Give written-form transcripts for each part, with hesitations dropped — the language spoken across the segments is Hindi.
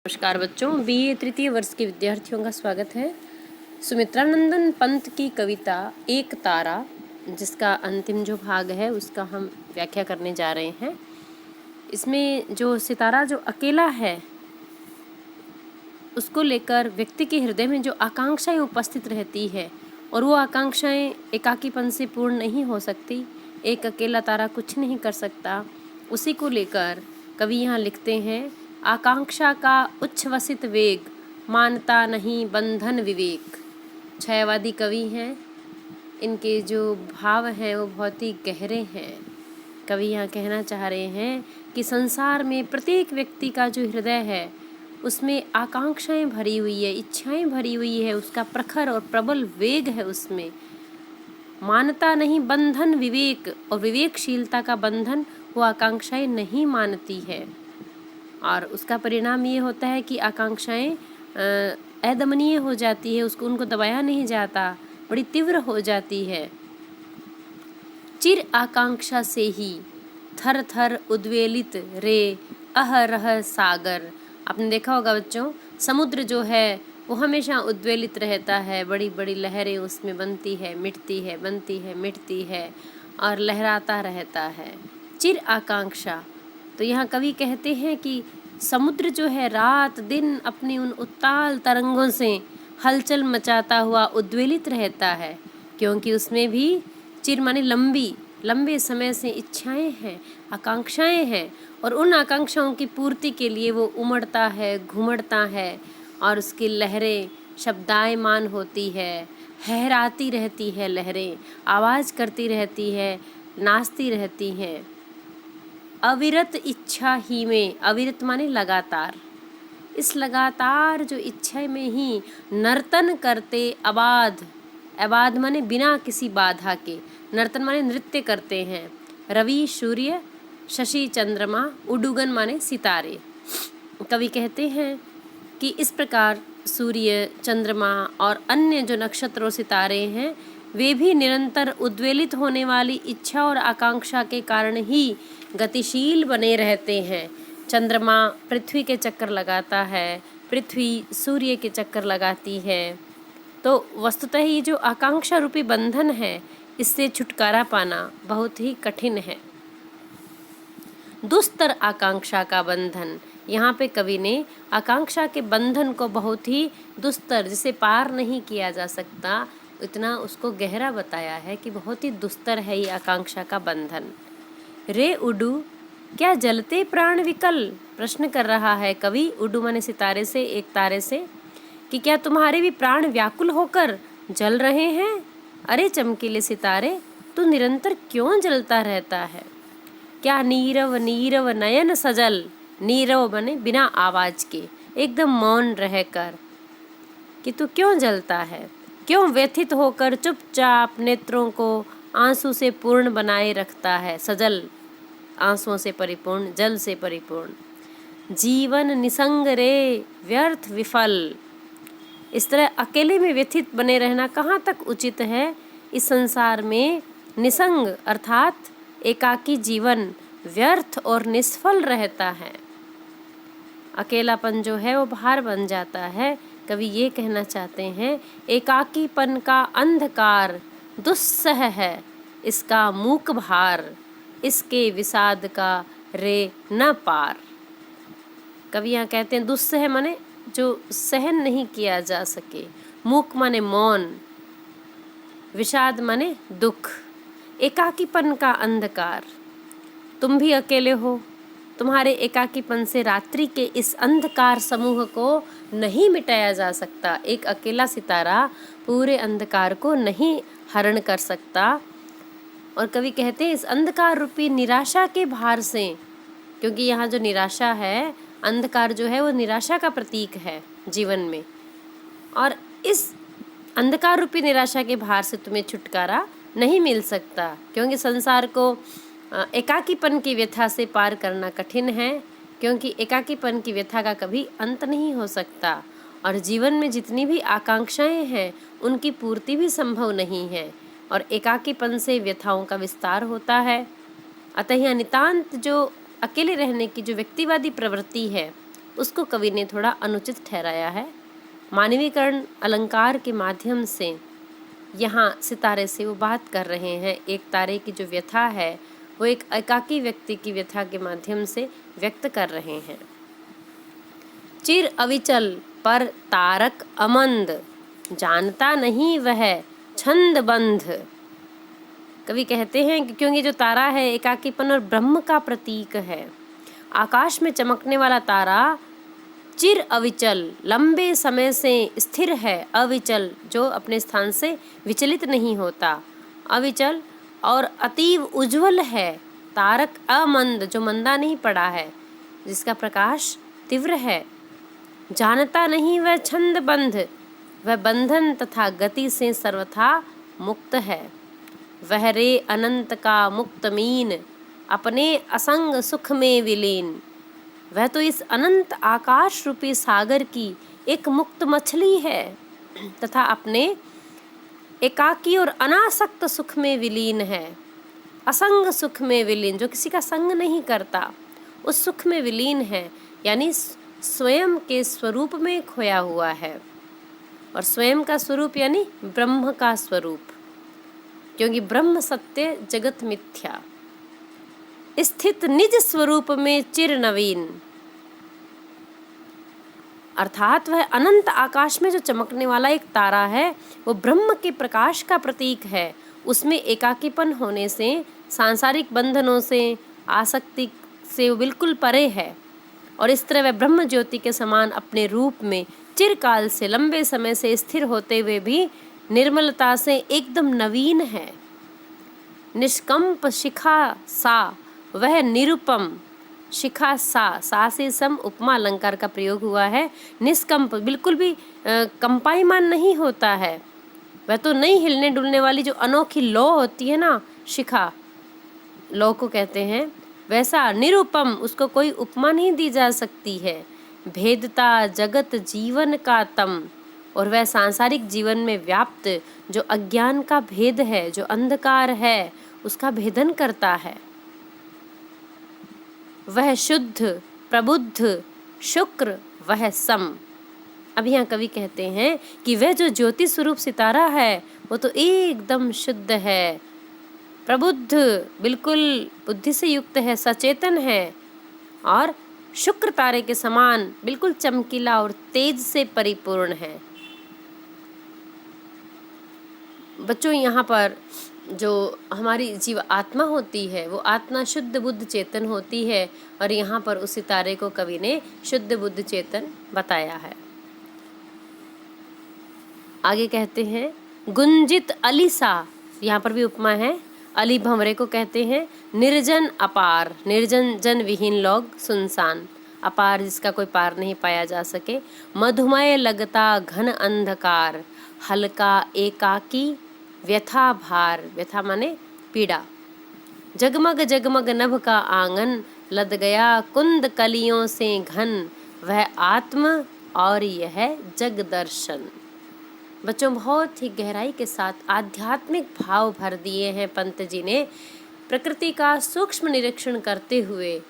नमस्कार बच्चों, बीए तृतीय वर्ष के विद्यार्थियों का स्वागत है। सुमित्रानंदन पंत की कविता एक तारा, जिसका अंतिम जो भाग है उसका हम व्याख्या करने जा रहे हैं। इसमें जो सितारा जो अकेला है उसको लेकर व्यक्ति के हृदय में जो आकांक्षाएं उपस्थित रहती है और वो आकांक्षाएं एकाकीपन से पूर्ण नहीं हो सकती। एक अकेला तारा कुछ नहीं कर सकता। उसी को लेकर कवि यहाँ लिखते हैं, आकांक्षा का उच्छ्वसित वेग, मानता नहीं बंधन विवेक। छायावादी कवि हैं। इनके जो भाव हैं वो बहुत ही गहरे हैं। कवि यहाँ कहना चाह रहे हैं कि संसार में प्रत्येक व्यक्ति का जो हृदय है उसमें आकांक्षाएं भरी हुई है, इच्छाएं भरी हुई है, उसका प्रखर और प्रबल वेग है उसमें। मानता नहीं बंधन विवेक, और विवेकशीलता का बंधन वो आकांक्षाएं नहीं मानती है, और उसका परिणाम ये होता है कि आकांक्षाएं अदमनीय हो जाती है, उनको दबाया नहीं जाता, बड़ी तीव्र हो जाती है। चिर आकांक्षा से ही थर थर उद्वेलित रे अहरह सागर। आपने देखा होगा बच्चों, समुद्र जो है वो हमेशा उद्वेलित रहता है, बड़ी बड़ी लहरें उसमें बनती है, मिटती है, बनती है, मिटती है और लहराता रहता है। चिर आकांक्षा, तो यहाँ कवि कहते हैं कि समुद्र जो है रात दिन अपनी उन उत्ताल तरंगों से हलचल मचाता हुआ उद्वेलित रहता है, क्योंकि उसमें भी चिर माने लंबे समय से इच्छाएं हैं, आकांक्षाएं हैं, और उन आकांक्षाओं की पूर्ति के लिए वो उमड़ता है, घुमड़ता है, और उसकी लहरें शब्दायमान होती है, लहराती रहती है, लहरें आवाज़ करती रहती है, नाचती रहती हैं। अविरत इच्छा ही में, अविरत माने लगातार, इस लगातार जो इच्छा में ही नर्तन करते अबाध, अबाध माने बिना किसी बाधा के, नर्तन माने नृत्य करते हैं। रवि सूर्य, शशि चंद्रमा, उडुगन माने सितारे। कवि कहते हैं कि इस प्रकार सूर्य, चंद्रमा और अन्य जो नक्षत्र और सितारे हैं वे भी निरंतर उद्वेलित होने वाली इच्छा और आकांक्षा के कारण ही गतिशील बने रहते हैं। चंद्रमा पृथ्वी के चक्कर लगाता है, पृथ्वी सूर्य के चक्कर लगाती है। तो वस्तुतः ये जो आकांक्षा रूपी बंधन है, इससे छुटकारा पाना बहुत ही कठिन है। दुस्तर आकांक्षा का बंधन, यहाँ पे कवि ने आकांक्षा के बंधन को बहुत ही दुस्तर, जिसे पार नहीं किया जा सकता, इतना उसको गहरा बताया है कि बहुत ही दुस्तर है ये आकांक्षा का बंधन। रे उडू क्या जलते प्राण विकल, प्रश्न कर रहा है कवि उडू माने सितारे से, एक तारे से, कि क्या तुम्हारे भी प्राण व्याकुल होकर जल रहे हैं? अरे चमकीले सितारे, तू निरंतर क्यों जलता रहता है? क्या नीरव नीरव नयन सजल, नीरव बने बिना आवाज के, एकदम मौन रहकर, कि तू क्यों जलता है? क्यों व्यथित होकर चुपचाप नेत्रों को आंसू से पूर्ण बनाए रखता है? सजल आंसुओं से परिपूर्ण, जल से परिपूर्ण। जीवन निसंग रे व्यर्थ विफल, इस तरह अकेले में व्यथित बने रहना कहाँ तक उचित है? इस संसार में निसंग अर्थात एकाकी जीवन व्यर्थ और निष्फल रहता है। अकेलापन जो है वो भार बन जाता है। कवि ये कहना चाहते हैं, एकाकीपन का अंधकार दुस्सह है इसका मूक भार, इसके विषाद का रे न पार। कवि यहाँ कहते हैं दुस्सह माने जो सहन नहीं किया जा सके, मूक माने मौन, विषाद माने दुख, एकाकीपन का अंधकार। तुम भी अकेले हो, तुम्हारे एकाकीपन से रात्रि के इस अंधकार समूह को नहीं मिटाया जा सकता। एक अकेला सितारा पूरे अंधकार को नहीं हरण कर सकता। और कवि कहते हैं इस अंधकार रूपी निराशा के भार से, क्योंकि यहाँ जो निराशा है, अंधकार जो है वो निराशा का प्रतीक है जीवन में, और इस अंधकार रूपी निराशा के भार से तुम्हें छुटकारा नहीं मिल सकता, क्योंकि संसार को एकाकीपन की व्यथा से पार करना कठिन है, क्योंकि एकाकीपन की व्यथा का कभी अंत नहीं हो सकता, और जीवन में जितनी भी आकांक्षाएं हैं उनकी पूर्ति भी संभव नहीं है, और एकाकीपन से व्यथाओं का विस्तार होता है। अतः यह नितांत जो अकेले रहने की जो व्यक्तिवादी प्रवृत्ति है उसको कवि ने थोड़ा अनुचित ठहराया है। मानवीकरण अलंकार के माध्यम से यहाँ सितारे से वो बात कर रहे हैं। एक तारे की जो व्यथा है वो एक एकाकी व्यक्ति की व्यथा के माध्यम से व्यक्त कर रहे हैं। चिर अविचल पर तारक अमंद, जानता नहीं वह छंद बंध। कवि कहते हैं कि क्योंकि जो तारा है एकाकीपन और ब्रह्म का प्रतीक है। आकाश में चमकने वाला तारा चिर अविचल, लंबे समय से स्थिर है। अविचल जो अपने स्थान से विचलित नहीं होता, अविचल और अतीव उज्जवल है। तारक अमंद जो मंदा नहीं पड़ा है, जिसका प्रकाश तीव्र है। जानता नहीं वह छंद बंध, वह बंधन तथा गति से सर्वथा मुक्त है। वह रे अनंत का मुक्त मीन, अपने असंग सुख में विलीन। वह तो इस अनंत आकाश रूपी सागर की एक मुक्त मछली है तथा अपने एकाकी और अनासक्त सुख में विलीन है। असंग सुख में विलीन, जो किसी का संग नहीं करता, उस सुख में विलीन है, यानी स्वयं के स्वरूप में खोया हुआ है। और स्वयं का स्वरूप यानी ब्रह्म का स्वरूप, क्योंकि ब्रह्म सत्य जगत मिथ्या, स्थित निज स्वरूप में चिर नवीन। अर्थात वह अनंत आकाश में जो चमकने वाला एक तारा है वो ब्रह्म के प्रकाश का प्रतीक है। उसमें एकाकीपन होने से, सांसारिक बंधनों से, आसक्ति से वो बिल्कुल परे है। और इस तरह वह ब्रह्म ज्योति के समान अपने रूप में चिरकाल से, लंबे समय से स्थिर होते हुए भी निर्मलता से एकदम नवीन है। निष्कंप शिखा सा, वह निरुपम। शिखा सा से सम उपमा अलंकार का प्रयोग हुआ है। निष्कंप, बिल्कुल भी कंपायमान नहीं होता है। वह तो नहीं हिलने डुलने वाली जो अनोखी लौ होती है ना, शिखा लौ को कहते हैं, वैसा निरुपम, उसको कोई उपमा नहीं दी जा सकती है। भेदता जगत जीवन का तम, और वह सांसारिक जीवन में व्याप्त जो अज्ञान का भेद है, जो अंधकार है, उसका भेदन करता है। वह शुद्ध प्रबुद्ध शुक्र वह सम। अब यहाँ कवि कहते हैं कि वह जो ज्योति स्वरूप सितारा है वो तो एकदम शुद्ध है, प्रबुद्ध, बिल्कुल बुद्धि से युक्त है, सचेतन है, और शुक्र तारे के समान बिल्कुल चमकीला और तेज से परिपूर्ण है। बच्चों, यहाँ पर जो हमारी जीव आत्मा होती है वो आत्मा शुद्ध बुद्ध चेतन होती है, और यहाँ पर उस सितारे को कवि ने शुद्ध बुद्ध चेतन बताया है। आगे कहते हैं गुंजित अलीसा, यहाँ पर भी उपमा है। अली भंवरे को कहते हैं निर्जन अपार, निर्जन जन विहीन लोग, सुनसान, अपार जिसका कोई पार नहीं पाया जा सके। मधुमय लगता घन अंधकार, हल्का एकाकी व्यथा भार, व्यथा माने पीड़ा। जगमग जगमग नभ का आंगन, लद गया कुंद कलियों से घन, वह आत्म और यह जग दर्शन। बच्चों, बहुत ही गहराई के साथ आध्यात्मिक भाव भर दिए हैं पंत जी ने, प्रकृति का सूक्ष्म निरीक्षण करते हुए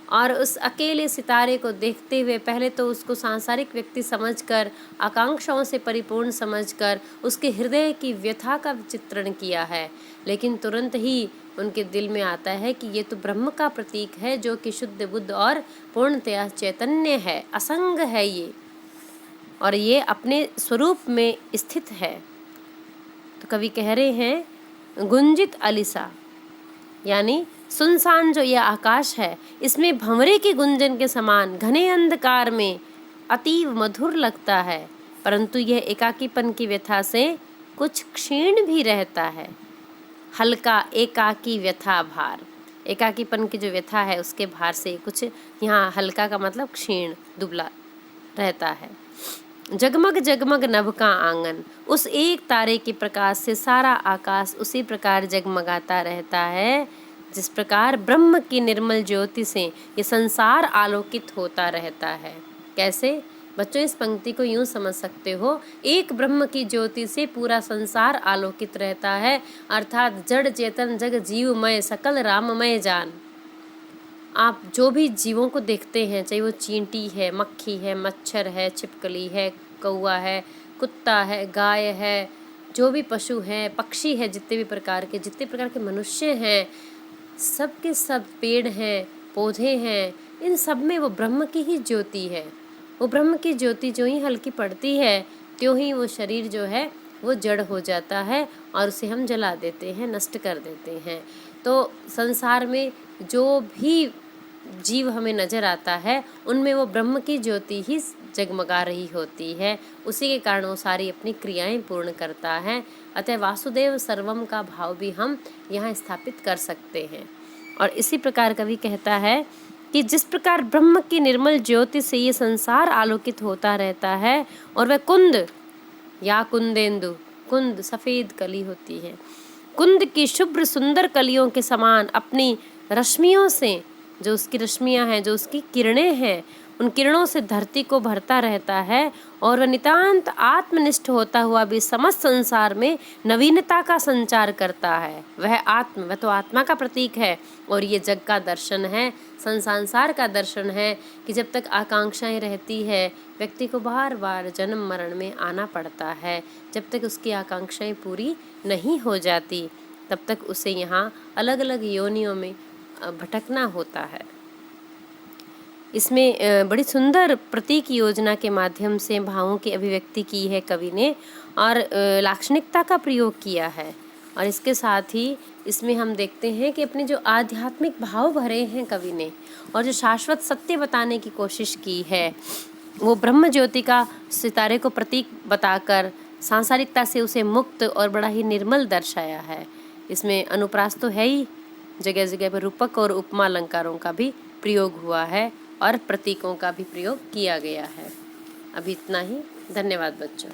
और उस अकेले सितारे को देखते हुए। पहले तो उसको सांसारिक व्यक्ति समझकर, आकांक्षाओं से परिपूर्ण समझकर उसके हृदय की व्यथा का चित्रण किया है, लेकिन तुरंत ही उनके दिल में आता है कि ये तो ब्रह्म का प्रतीक है, जो कि शुद्ध बुद्ध और पूर्णतया चैतन्य है, असंग है ये, और ये अपने स्वरूप में स्थित है। तो कवि कह रहे हैं गुंजित अलिसा, यानी सुनसान जो यह आकाश है, इसमें भंवरे के गुंजन के समान घने अंधकार में अतीव मधुर लगता है, परंतु यह एकाकीपन की व्यथा से कुछ क्षीण भी रहता है। हल्का एकाकी व्यथा भार, एकाकीपन की जो व्यथा है उसके भार से कुछ, यहाँ हल्का का मतलब क्षीण, दुबला रहता है। जगमग जगमग नभ का आंगन, उस एक तारे के प्रकाश से सारा आकाश उसी प्रकार जगमगाता रहता है जिस प्रकार ब्रह्म की निर्मल ज्योति से ये संसार आलोकित होता रहता है। कैसे? बच्चों, इस पंक्ति को यूं समझ सकते हो, एक ब्रह्म की ज्योति से पूरा संसार आलोकित रहता है, अर्थात जड़ चेतन जग जीवमय सकल राममय जान। आप जो भी जीवों को देखते हैं, चाहे वो चींटी है, मक्खी है, मच्छर है, छिपकली है, कौवा है, कुत्ता है, गाय है, जो भी पशु हैं, पक्षी है, जितने प्रकार के मनुष्य हैं, सब के सब पेड़ हैं, पौधे हैं, इन सब में वो ब्रह्म की ही ज्योति है। वो ब्रह्म की ज्योति जो ही हल्की पड़ती है, त्यों ही वो शरीर जो है वो जड़ हो जाता है और उसे हम जला देते हैं, नष्ट कर देते हैं। तो संसार में जो भी जीव हमें नज़र आता है, उनमें वो ब्रह्म की ज्योति ही जगमगा रही होती है। उसी के कारण वो सारी अपनी क्रियाएं पूर्ण करता है। अतः वासुदेव सर्वम का भाव भी हम यहाँ स्थापित कर सकते हैं। और इसी प्रकार कवि कहता है कि जिस प्रकार ब्रह्म की निर्मल ज्योति से ये संसार आलोकित होता रहता है, और वह कुंद या कुंदेंदु, कुंद सफ़ेद कली होती है, कुंद की शुभ्र सुंदर कलियों के समान अपनी रश्मियों से, जो उसकी रश्मियां हैं, जो उसकी किरणें हैं, उन किरणों से धरती को भरता रहता है, और वह नितांत आत्मनिष्ठ होता हुआ भी समस्त संसार में नवीनता का संचार करता है। वह तो आत्मा का प्रतीक है, और ये जग का दर्शन है, संसार का दर्शन है कि जब तक आकांक्षाएं रहती है, व्यक्ति को बार बार जन्म मरण में आना पड़ता है। जब तक उसकी आकांक्षाएं पूरी नहीं हो जाती, तब तक उसे यहाँ अलग अलग योनियों में भटकना होता है। इसमें बड़ी सुंदर प्रतीक योजना के माध्यम से भावों की अभिव्यक्ति की है कवि ने, और लाक्षणिकता का प्रयोग किया है। और इसके साथ ही इसमें हम देखते हैं कि अपने जो आध्यात्मिक भाव भरे हैं कवि ने, और जो शाश्वत सत्य बताने की कोशिश की है, वो ब्रह्म ज्योति का सितारे को प्रतीक बताकर सांसारिकता से उसे मुक्त और बड़ा ही निर्मल दर्शाया है। इसमें अनुप्रास तो है ही, जगह जगह पर रूपक और उपमा अलंकारों का भी प्रयोग हुआ है, और प्रतीकों का भी प्रयोग किया गया है। अभी इतना ही। धन्यवाद बच्चों।